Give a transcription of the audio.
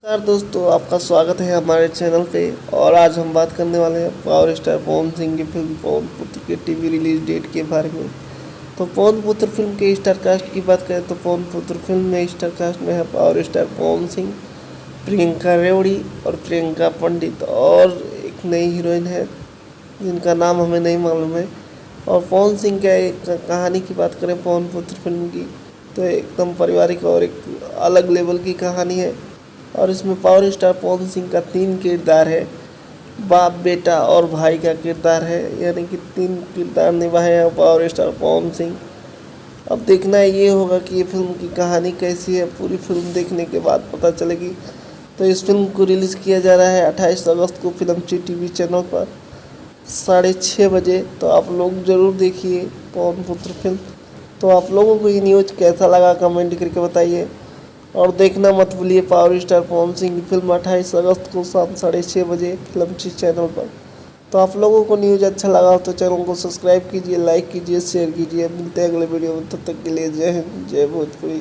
नमस्कार दोस्तों, आपका स्वागत है हमारे चैनल पे। और आज हम बात करने वाले हैं पावर स्टार पवन सिंह की फिल्म पवन पुत्र के टीवी रिलीज डेट के बारे में। तो पवन पुत्र फिल्म के स्टार कास्ट की बात करें तो पवन पुत्र फिल्म में स्टार कास्ट में है पावर स्टार पवन सिंह, प्रियंका रेवड़ी और प्रियंका पंडित, और एक नई हीरोइन है जिनका नाम हमें नहीं मालूम है। और पवन सिंह का एक कहानी की बात करें पवन पुत्र फिल्म की, तो एकदम पारिवारिक और एक अलग लेवल की कहानी है। और इसमें पावर स्टार पवन सिंह का 3 किरदार है, बाप, बेटा और भाई का किरदार है, यानी कि 3 किरदार निभाए हैं पावर स्टार पवन सिंह। अब देखना ये होगा कि ये फिल्म की कहानी कैसी है, पूरी फिल्म देखने के बाद पता चलेगी। तो इस फिल्म को रिलीज़ किया जा रहा है 28 अगस्त को फिल्मची टीवी चैनल पर 6:30 बजे। तो आप लोग ज़रूर देखिए पवन पुत्र फिल्म। तो आप लोगों को ये न्यूज़ कैसा लगा कमेंट करके बताइए, और देखना मत भूलिए पावर स्टार पवन सिंह की फिल्म 28 अगस्त को शाम 6:30 बजे फिल्मची चैनल पर। तो आप लोगों को न्यूज़ अच्छा लगा तो चैनल को सब्सक्राइब कीजिए, लाइक कीजिए, शेयर कीजिए। मिलते हैं अगले वीडियो में, तब तक के लिए जय हिंद, जय भोजपुरी।